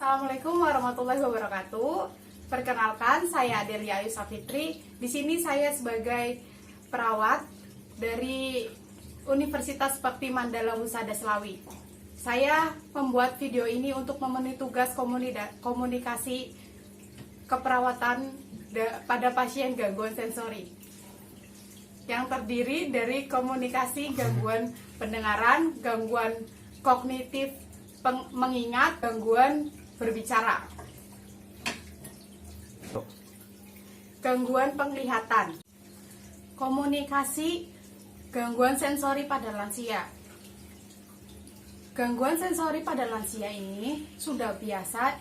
Assalamualaikum warahmatullahi wabarakatuh. Perkenalkan, saya Adelia Ayu Safitri. Di sini saya sebagai perawat dari Universitas Bakti Mandala Husada Slawi. Saya membuat video ini untuk memenuhi tugas komunikasi keperawatan pada pasien gangguan sensori yang terdiri dari komunikasi gangguan pendengaran, gangguan kognitif mengingat, gangguan berbicara, gangguan penglihatan, komunikasi, gangguan sensori pada lansia. Gangguan sensori pada lansia ini sudah biasa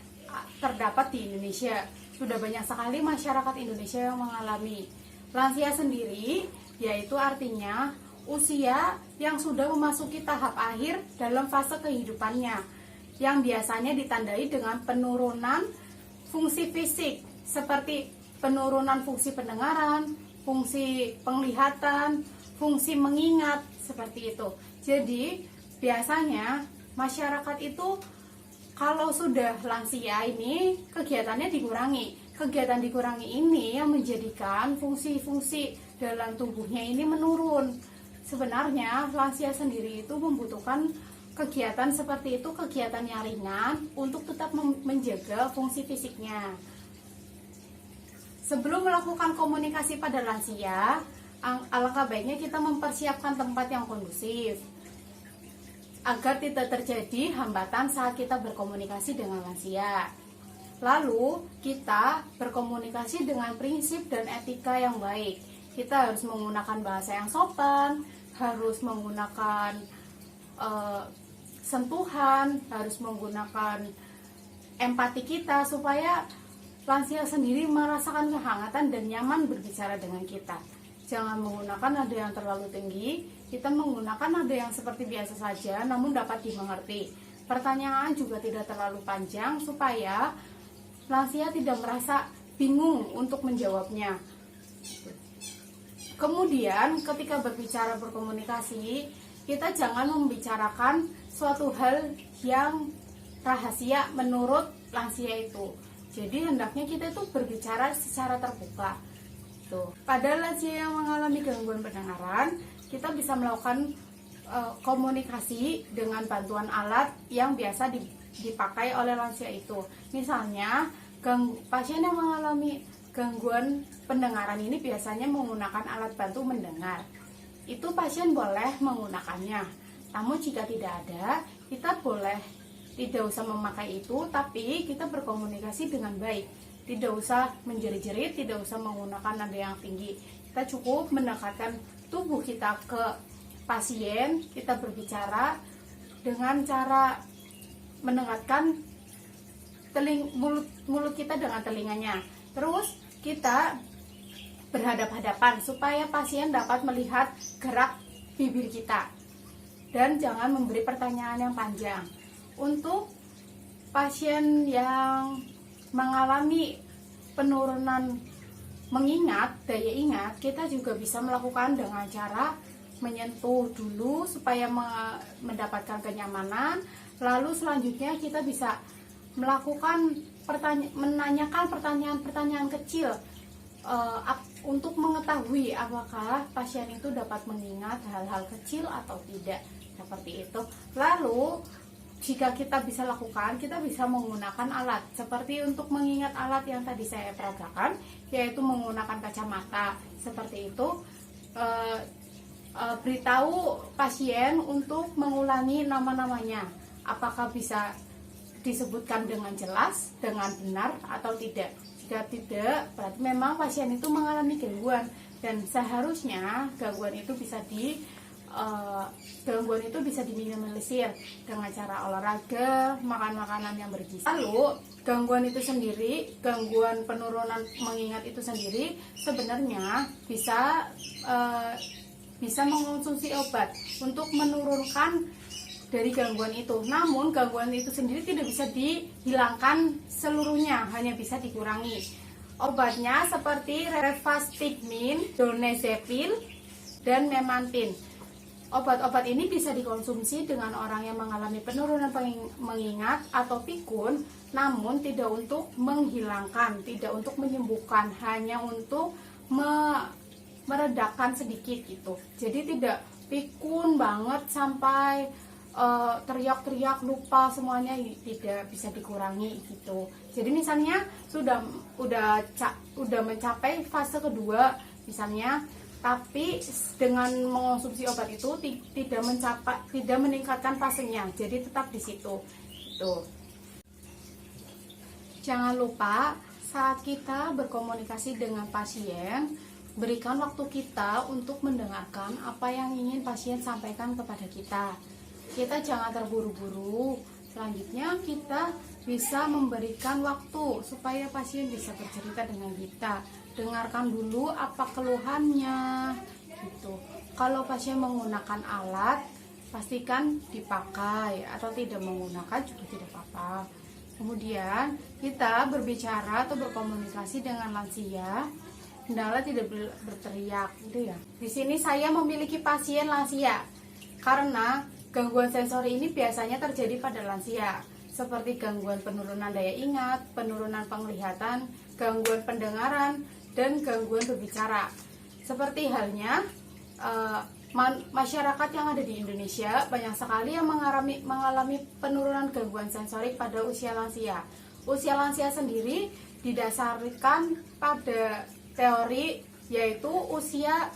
terdapat di Indonesia. Sudah banyak sekali masyarakat Indonesia yang mengalami. Lansia sendiri yaitu artinya usia yang sudah memasuki tahap akhir dalam fase kehidupannya, yang biasanya ditandai dengan penurunan fungsi fisik seperti penurunan fungsi pendengaran, fungsi penglihatan, fungsi mengingat, seperti itu. Jadi biasanya masyarakat itu kalau sudah lansia ini kegiatannya dikurangi. Kegiatan dikurangi ini yang menjadikan fungsi-fungsi dalam tubuhnya ini menurun. Sebenarnya lansia sendiri itu membutuhkan kegiatan seperti itu, kegiatan yang ringan untuk tetap menjaga fungsi fisiknya. Sebelum melakukan komunikasi pada lansia, alangkah baiknya kita mempersiapkan tempat yang kondusif agar tidak terjadi hambatan saat kita berkomunikasi dengan lansia. Lalu kita berkomunikasi dengan prinsip dan etika yang baik. Kita harus menggunakan bahasa yang sopan, harus menggunakan sentuhan, harus menggunakan empati kita supaya lansia sendiri merasakan kehangatan dan nyaman berbicara dengan kita. Jangan menggunakan nada yang terlalu tinggi, kita menggunakan nada yang seperti biasa saja namun dapat dimengerti. Pertanyaan juga tidak terlalu panjang supaya lansia tidak merasa bingung untuk menjawabnya. Kemudian ketika berbicara berkomunikasi, kita jangan membicarakan suatu hal yang rahasia menurut lansia itu. Jadi hendaknya kita itu berbicara secara terbuka. Tuh. Pada lansia yang mengalami gangguan pendengaran, kita bisa melakukan komunikasi dengan bantuan alat yang biasa dipakai oleh lansia itu. Misalnya, pasien yang mengalami gangguan pendengaran ini biasanya menggunakan alat bantu mendengar. Itu pasien boleh menggunakannya. Namun jika tidak ada, kita boleh tidak usah memakai itu, tapi kita berkomunikasi dengan baik. Tidak usah menjerit-jerit, tidak usah menggunakan nada yang tinggi. Kita cukup mendekatkan tubuh kita ke pasien, kita berbicara dengan cara mendekatkan mulut kita dengan telinganya. Terus kita berhadap-hadapan supaya pasien dapat melihat gerak bibir kita. Dan jangan memberi pertanyaan yang panjang. Untuk pasien yang mengalami penurunan mengingat, daya ingat, kita juga bisa melakukan dengan cara menyentuh dulu supaya mendapatkan kenyamanan. Lalu selanjutnya kita bisa melakukan menanyakan pertanyaan-pertanyaan kecil untuk mengetahui apakah pasien itu dapat mengingat hal-hal kecil atau tidak, seperti itu. Lalu jika kita bisa lakukan, kita bisa menggunakan alat seperti untuk mengingat alat yang tadi saya peragakan, yaitu menggunakan kacamata seperti itu. Beritahu pasien untuk mengulangi nama-namanya, apakah bisa disebutkan dengan jelas, dengan benar atau tidak. Jika tidak, berarti memang pasien itu mengalami gangguan, dan seharusnya gangguan itu bisa diminimalisir dengan cara olahraga, makan makanan yang bergizi. Lalu gangguan itu sendiri, gangguan penurunan mengingat itu sendiri sebenarnya bisa mengonsumsi obat untuk menurunkan dari gangguan itu. Namun gangguan itu sendiri tidak bisa dihilangkan seluruhnya, hanya bisa dikurangi. Obatnya seperti rivastigmine, donepezil, dan memantine. Obat-obat ini bisa dikonsumsi dengan orang yang mengalami penurunan mengingat atau pikun, namun tidak untuk menghilangkan, tidak untuk menyembuhkan, hanya untuk meredakan sedikit gitu. Jadi tidak pikun banget sampai teriak-teriak lupa semuanya, tidak, bisa dikurangi gitu. Jadi misalnya udah mencapai fase kedua misalnya, tapi dengan mengonsumsi obat itu tidak meningkatkan fasenya, jadi tetap di situ. Gitu. Jangan lupa saat kita berkomunikasi dengan pasien, berikan waktu kita untuk mendengarkan apa yang ingin pasien sampaikan kepada kita. Kita jangan terburu-buru. Selanjutnya kita bisa memberikan waktu supaya pasien bisa bercerita dengan kita. Dengarkan dulu apa keluhannya gitu. Kalau pasien menggunakan alat, pastikan dipakai, atau tidak menggunakan juga tidak apa-apa. Kemudian kita berbicara atau berkomunikasi dengan lansia, hendaklah tidak berteriak gitu ya. Di sini saya memiliki pasien lansia karena gangguan sensori ini biasanya terjadi pada lansia, seperti gangguan penurunan daya ingat, penurunan penglihatan, gangguan pendengaran, dan gangguan berbicara. Seperti halnya masyarakat yang ada di Indonesia, banyak sekali yang mengalami penurunan gangguan sensori pada usia lansia. Usia lansia sendiri didasarkan pada teori, yaitu usia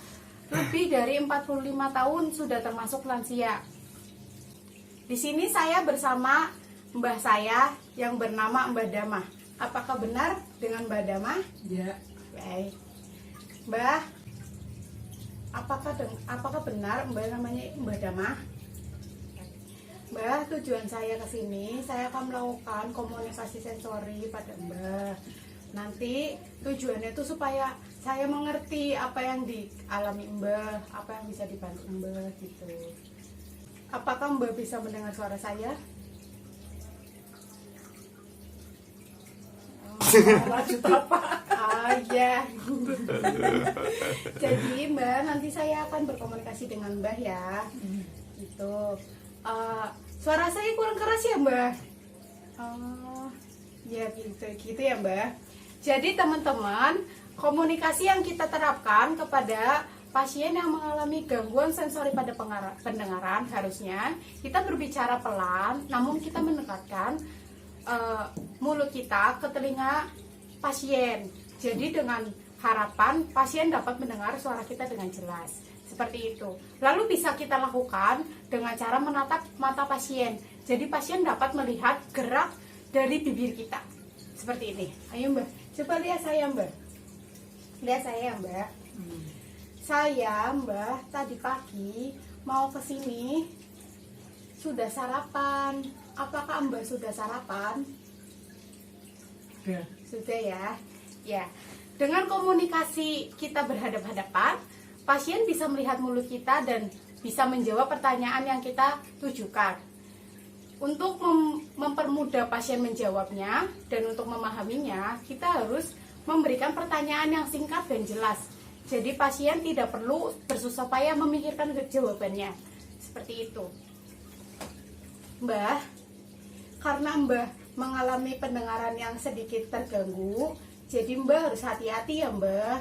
lebih dari 45 tahun sudah termasuk lansia. Di sini saya bersama mbah saya yang bernama Mbah Damah. Apakah benar dengan Mbah Damah? Ya. Baik. Mbah, apakah benar Mbah namanya Mbah Damah? Mbah, tujuan saya ke sini, saya akan melakukan komunikasi sensori pada Mbah. Nanti tujuannya itu supaya saya mengerti apa yang dialami Mbah, apa yang bisa dibantu Mbah gitu. Apakah Mbah bisa mendengar suara saya? Lanjut apa? Ya. Jadi Mbak, nanti saya akan berkomunikasi dengan Mbah ya. Gitu. Suara saya kurang keras ya Mbah? Ya gitu ya Mbah. Jadi teman-teman, komunikasi yang kita terapkan kepada pasien yang mengalami gangguan sensori pada pendengaran, harusnya kita berbicara pelan, namun kita mendekatkan mulut kita ke telinga pasien. Jadi dengan harapan pasien dapat mendengar suara kita dengan jelas. Seperti itu. Lalu bisa kita lakukan dengan cara menatap mata pasien. Jadi pasien dapat melihat gerak dari bibir kita. Seperti ini. Ayo Mbak, coba lihat saya Mbak. Lihat saya Mbak. Saya Mbah tadi pagi mau ke sini sudah sarapan. Apakah Mbah sudah sarapan? Ya. Sudah ya. Ya. Dengan komunikasi kita berhadap-hadapan, pasien bisa melihat mulut kita dan bisa menjawab pertanyaan yang kita tujukan. Untuk mempermudah pasien menjawabnya dan untuk memahaminya, kita harus memberikan pertanyaan yang singkat dan jelas. Jadi pasien tidak perlu bersusah payah memikirkan jawabannya. Seperti itu. Mbah, karena Mbah mengalami pendengaran yang sedikit terganggu, jadi Mbah harus hati-hati ya Mbah.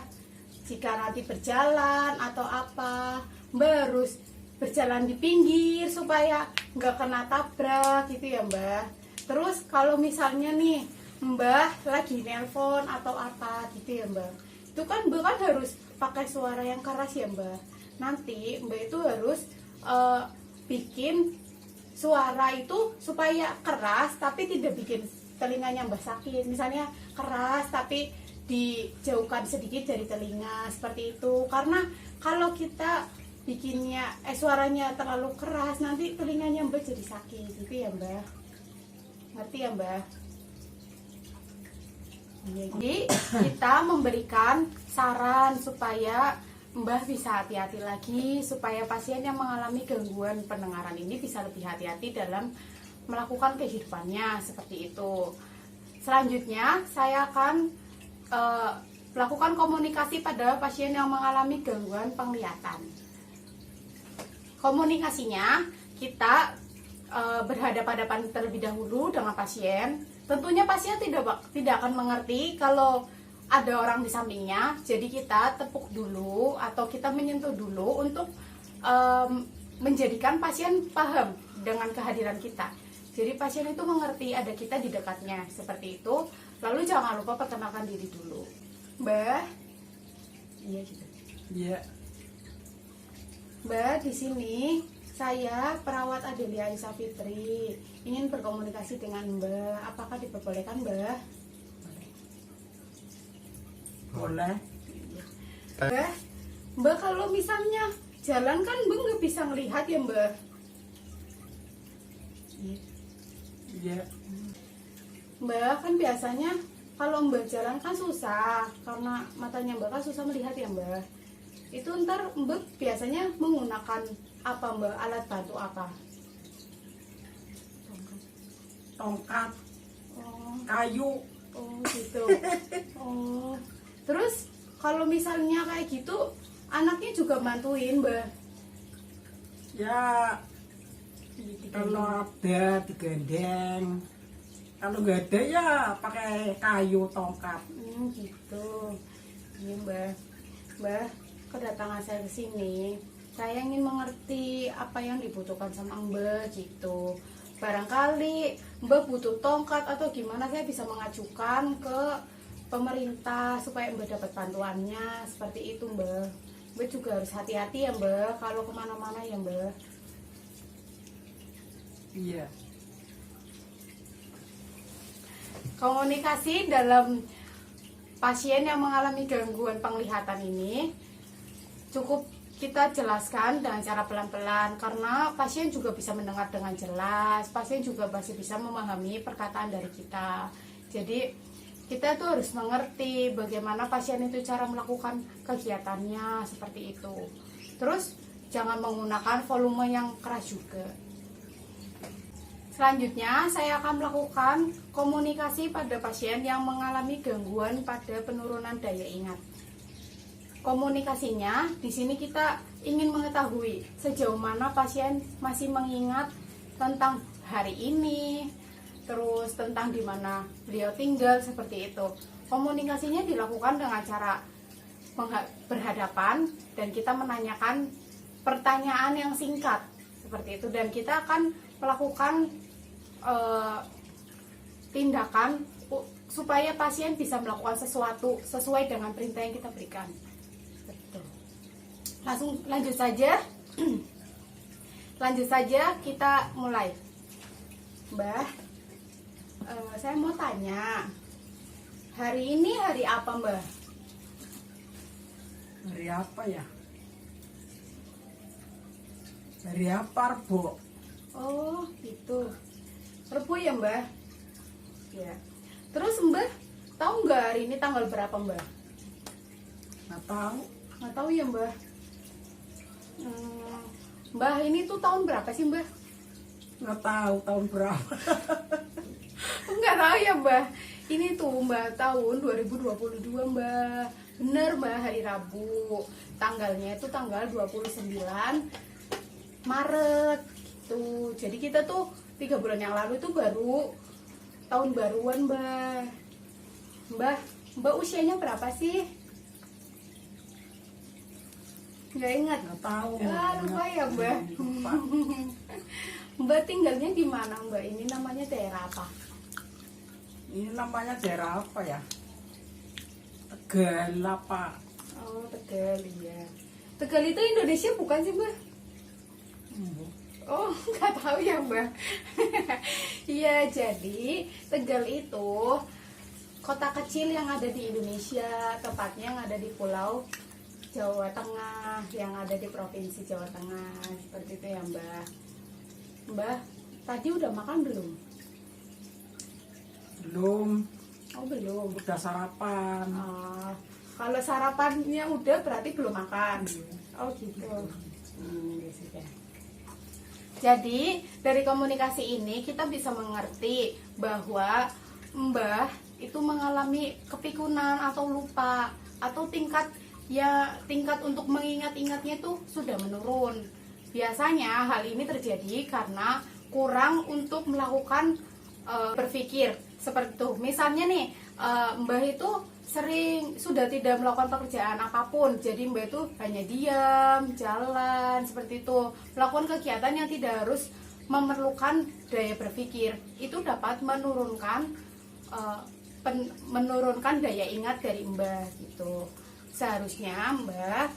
Jika nanti berjalan atau apa, Mbah harus berjalan di pinggir supaya nggak kena tabrak gitu ya Mbah. Terus kalau misalnya nih Mbah lagi nelpon atau apa gitu ya Mbah, itu kan Mbah kan harus pakai suara yang keras ya Mbah. Nanti Mbah itu harus bikin suara itu supaya keras tapi tidak bikin telinganya Mbah sakit. Misalnya keras tapi dijauhkan sedikit dari telinga, seperti itu. Karena kalau kita bikinnya suaranya terlalu keras, nanti telinganya Mbah jadi sakit gitu ya Mbah. Ngerti ya Mbah? Jadi kita memberikan saran supaya Mbah bisa hati-hati lagi, supaya pasien yang mengalami gangguan pendengaran ini bisa lebih hati-hati dalam melakukan kehidupannya, seperti itu. Selanjutnya saya akan melakukan komunikasi pada pasien yang mengalami gangguan penglihatan. Komunikasinya kita berhadapan-hadapan terlebih dahulu dengan pasien. Tentunya pasien tidak akan mengerti kalau ada orang di sampingnya. Jadi kita tepuk dulu atau kita menyentuh dulu untuk menjadikan pasien paham dengan kehadiran kita. Jadi pasien itu mengerti ada kita di dekatnya, seperti itu. Lalu jangan lupa perkenalkan diri dulu. Mbak, iya gitu. Iya. Mbak, di sini saya perawat Adelia Aisyah Fitri. Ingin berkomunikasi dengan Mbak. Apakah diperbolehkan, Mbak? Boleh. Mbak, kalau misalnya jalan kan Mbak nggak bisa melihat ya, Mbak? Iya. Mbak, kan biasanya kalau Mbak jalan kan susah karena matanya Mbak kan susah melihat ya, Mbak. Itu ntar Mbak biasanya menggunakan apa, Mbak? Alat bantu apa? Tongkat, Oh, kayu. oh gitu. Oh, terus kalau misalnya kayak gitu, anaknya juga bantuin, Mbak. Ya, kalau ada digandeng. Kalau nggak ada ya pakai kayu, tongkat. Gitu. Iya, Mbak. Mbak, kedatangan saya ke sini, saya ingin mengerti apa yang dibutuhkan sama Mbak gitu. Barangkali Mbak butuh tongkat atau gimana, saya bisa mengajukan ke pemerintah supaya Mbak dapat bantuannya. Seperti itu, Mbak. Mbak juga harus hati-hati ya, Mbak, kalau kemana-mana ya, Mbak. Iya. Komunikasi dalam pasien yang mengalami gangguan penglihatan ini cukup kita jelaskan dengan cara pelan-pelan, karena pasien juga bisa mendengar dengan jelas, pasien juga masih bisa memahami perkataan dari kita. Jadi kita tuh harus mengerti bagaimana pasien itu cara melakukan kegiatannya, seperti itu. Terus jangan menggunakan volume yang keras juga. Selanjutnya, saya akan melakukan komunikasi pada pasien yang mengalami gangguan pada penurunan daya ingat. Komunikasinya, di sini kita ingin mengetahui sejauh mana pasien masih mengingat tentang hari ini, terus tentang di mana beliau tinggal, seperti itu. Komunikasinya dilakukan dengan cara berhadapan dan kita menanyakan pertanyaan yang singkat, seperti itu. Dan kita akan melakukan tindakan supaya pasien bisa melakukan sesuatu sesuai dengan perintah yang kita berikan. Betul. Lanjut saja. Lanjut saja, kita mulai. Mbak, saya mau tanya, hari ini hari apa, Mbak? Hari apa ya? Hari apa, Rebo? Oh, gitu. Rebu ya, Mbak? Ya. Terus Mbak tahu nggak hari ini tanggal berapa, Mbak? Nggak tahu. Nggak tahu ya, Mbak. Mbak, ini tuh tahun berapa sih, Mbak? Nggak tahu tahun berapa. Nggak tahu ya, Mbak. Ini tuh Mbak tahun 2022, Mbak. Bener, Mbak, hari Rabu. Tanggalnya itu tanggal 29 Maret gitu. Jadi kita tuh 3 bulan yang lalu itu baru tahun baruan, Mbak. Mbak usianya berapa sih? Nggak ingat? Nggak tahu. Lupa ya, Mbak. Lupa. Mbak tinggalnya di mana, Mbak? Ini namanya daerah apa? Ini namanya daerah apa ya? Tegal apa? Oh, Tegal, iya. Tegal itu Indonesia bukan sih, Mbak? Oh, nggak tahu ya, Mbak. Iya, jadi Tegal itu kota kecil yang ada di Indonesia, tepatnya yang ada di Pulau Jawa Tengah, yang ada di Provinsi Jawa Tengah, seperti itu ya, Mbak. Mbak, tadi udah makan belum? Belum. Oh, belum. Udah sarapan. Kalau sarapannya udah berarti belum makan. Oh, gitu. Ya sudah. Jadi dari komunikasi ini kita bisa mengerti bahwa Mbah itu mengalami kepikunan atau lupa, atau tingkat untuk mengingat-ingatnya itu sudah menurun. Biasanya hal ini terjadi karena kurang untuk melakukan berpikir seperti itu. Misalnya nih, Mbah itu sering sudah tidak melakukan pekerjaan apapun, jadi Mbah itu hanya diam, jalan seperti itu, melakukan kegiatan yang tidak harus memerlukan daya berpikir. Itu dapat menurunkan daya ingat dari Mbah gitu. Seharusnya Mbah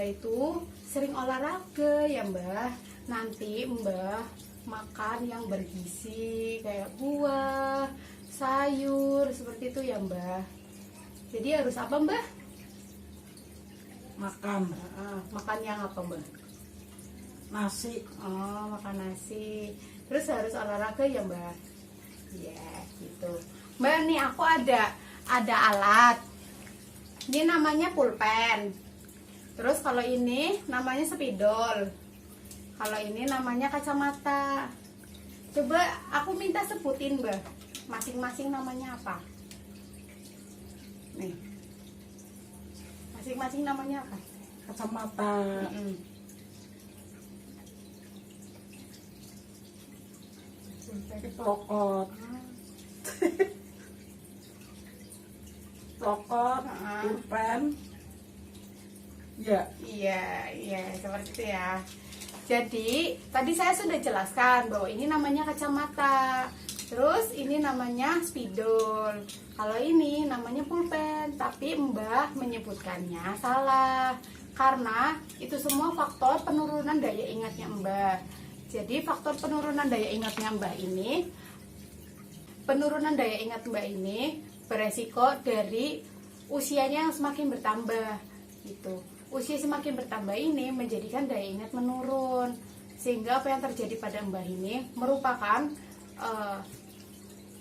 itu sering olahraga ya Mbah. Nanti Mbah makan yang bergizi kayak buah, sayur seperti itu ya Mbah. Jadi harus apa Mbah? Makan Makan yang apa Mbah? nasi. Oh, makan nasi. Terus harus olahraga ya Mbah. Ya gitu. Mbak, nih aku ada alat. Ini namanya pulpen. Terus kalau ini namanya spidol. Kalau ini namanya kacamata. Coba aku minta sebutin Mbak, masing-masing namanya apa? Nih. Masing-masing namanya apa? Kacamata. Plokot. Plokot, pulpen. Ya. Iya, seperti itu ya. Jadi, tadi saya sudah jelaskan bahwa ini namanya kacamata. Terus ini namanya spidol. Kalau ini namanya pulpen, tapi Mbah menyebutkannya salah. Karena itu semua faktor penurunan daya ingatnya Mbah. Jadi faktor penurunan daya ingatnya Mbah ini, beresiko dari usianya yang semakin bertambah gitu. Usia semakin bertambah ini menjadikan daya ingat menurun, sehingga apa yang terjadi pada Mbah ini merupakan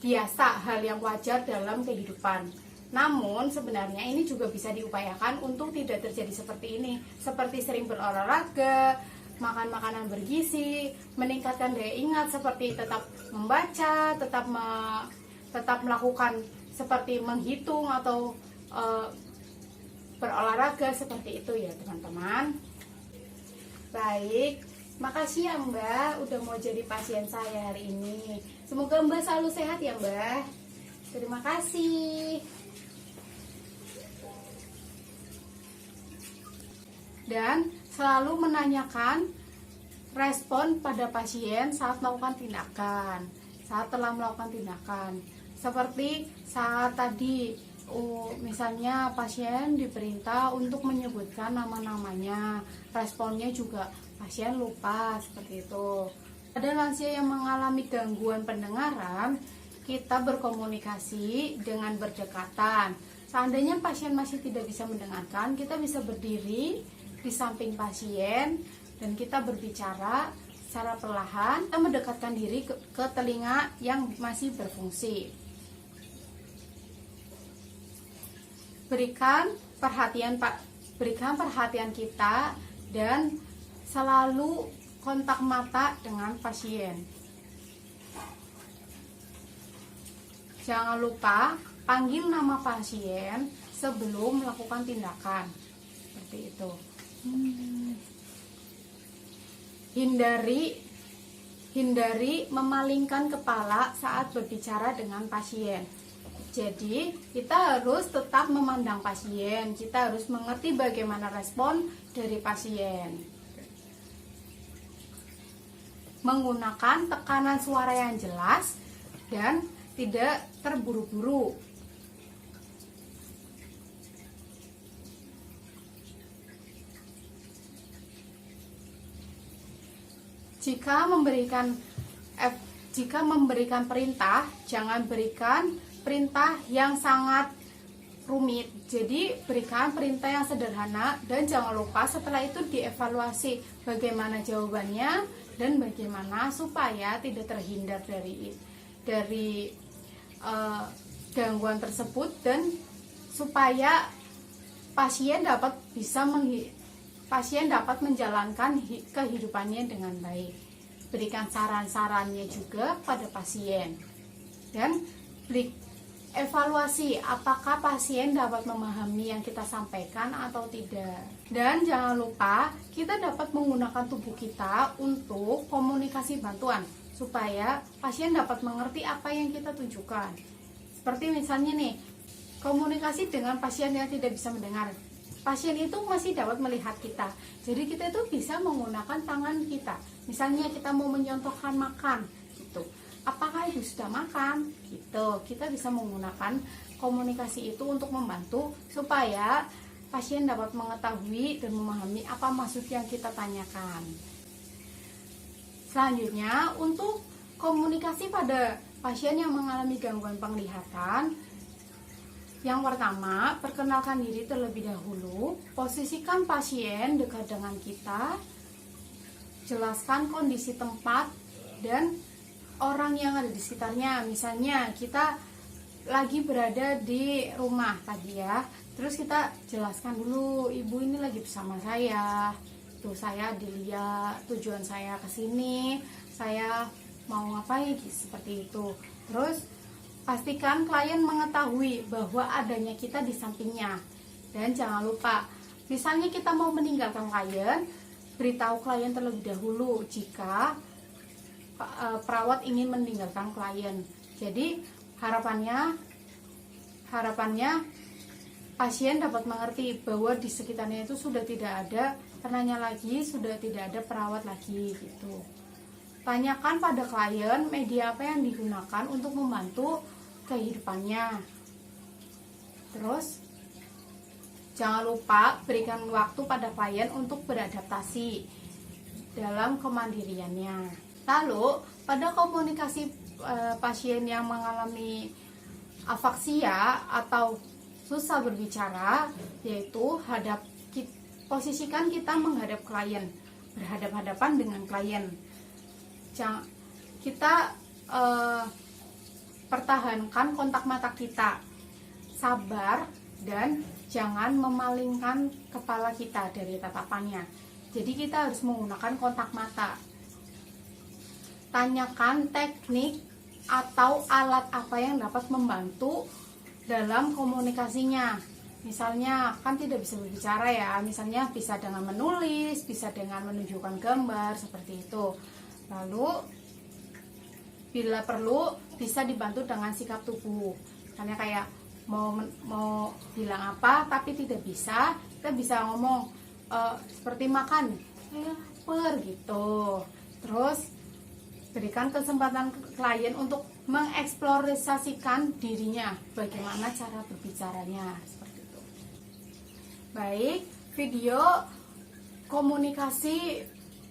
biasa, hal yang wajar dalam kehidupan. Namun sebenarnya ini juga bisa diupayakan untuk tidak terjadi seperti ini, seperti sering berolahraga, makan makanan bergizi, meningkatkan daya ingat seperti tetap membaca, tetap melakukan seperti menghitung atau berolahraga seperti itu ya teman-teman. Baik, makasih ya Mbak udah mau jadi pasien saya hari ini. Semoga Mbak selalu sehat ya Mbak. Terima kasih. Dan selalu menanyakan respon pada pasien saat melakukan tindakan, saat telah melakukan tindakan. Seperti saat tadi, misalnya pasien diperintah untuk menyebutkan nama-namanya, responnya juga pasien lupa seperti itu. Ada lansia yang mengalami gangguan pendengaran, kita berkomunikasi dengan berdekatan. Seandainya pasien masih tidak bisa mendengarkan, kita bisa berdiri di samping pasien dan kita berbicara secara perlahan, kita mendekatkan diri ke telinga yang masih berfungsi. Berikan perhatian kita dan selalu kontak mata dengan pasien. Jangan lupa panggil nama pasien sebelum melakukan tindakan. Seperti itu. Hindari memalingkan kepala saat berbicara dengan pasien. Jadi kita harus tetap memandang pasien, kita harus mengerti bagaimana respon dari pasien. Menggunakan tekanan suara yang jelas dan tidak terburu-buru. Jika memberikan perintah, jangan berikan perintah yang sangat rumit. Jadi berikan perintah yang sederhana dan jangan lupa setelah itu dievaluasi bagaimana jawabannya dan bagaimana supaya tidak terhindar dari gangguan tersebut dan supaya pasien dapat menjalankan kehidupannya dengan baik. Berikan saran-sarannya juga pada pasien dan evaluasi apakah pasien dapat memahami yang kita sampaikan atau tidak. Dan jangan lupa kita dapat menggunakan tubuh kita untuk komunikasi bantuan supaya pasien dapat mengerti apa yang kita tunjukkan. Seperti misalnya nih, komunikasi dengan pasien yang tidak bisa mendengar. Pasien itu masih dapat melihat kita. Jadi kita itu bisa menggunakan tangan kita. Misalnya kita mau menyontohkan makan gitu. Apakah ibu sudah makan? Gitu. Kita bisa menggunakan komunikasi itu untuk membantu supaya pasien dapat mengetahui dan memahami apa maksud yang kita tanyakan. Selanjutnya, untuk komunikasi pada pasien yang mengalami gangguan penglihatan, yang pertama, perkenalkan diri terlebih dahulu. Posisikan pasien dekat dengan kita. Jelaskan kondisi tempat dan orang yang ada di sekitarnya. Misalnya kita lagi berada di rumah tadi ya. Terus kita jelaskan dulu, ibu ini lagi bersama saya. Tuh saya dilihat, tujuan saya ke sini, saya mau ngapain seperti itu. Terus pastikan klien mengetahui bahwa adanya kita di sampingnya. Dan jangan lupa, misalnya kita mau meninggalkan klien, beritahu klien terlebih dahulu jika perawat ingin meninggalkan klien. Jadi harapannya pasien dapat mengerti bahwa di sekitarnya itu sudah tidak ada ternanya lagi, sudah tidak ada perawat lagi gitu. Tanyakan pada klien media apa yang digunakan untuk membantu kehidupannya. Terus jangan lupa berikan waktu pada klien untuk beradaptasi dalam kemandiriannya. Lalu pada komunikasi pasien yang mengalami afaksia atau susah berbicara, yaitu posisikan kita menghadap klien, berhadap-hadapan dengan klien. Kita pertahankan kontak mata kita, sabar dan jangan memalingkan kepala kita dari tatapannya. Jadi kita harus menggunakan kontak mata. Tanyakan teknik atau alat apa yang dapat membantu dalam komunikasinya. Misalnya kan tidak bisa berbicara ya, misalnya bisa dengan menulis, bisa dengan menunjukkan gambar seperti itu. Lalu bila perlu bisa dibantu dengan sikap tubuh. Misalnya kayak mau bilang apa tapi tidak bisa, kita bisa ngomong seperti makan, lapar gitu. Terus berikan kesempatan klien untuk mengeksplorasikan dirinya, bagaimana cara berbicaranya seperti itu. Baik, video komunikasi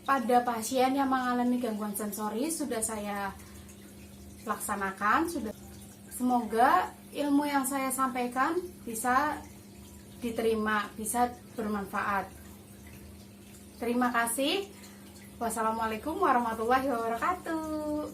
pada pasien yang mengalami gangguan sensori sudah saya laksanakan. Semoga ilmu yang saya sampaikan bisa diterima, bisa bermanfaat. Terima kasih. Wassalamualaikum warahmatullahi wabarakatuh.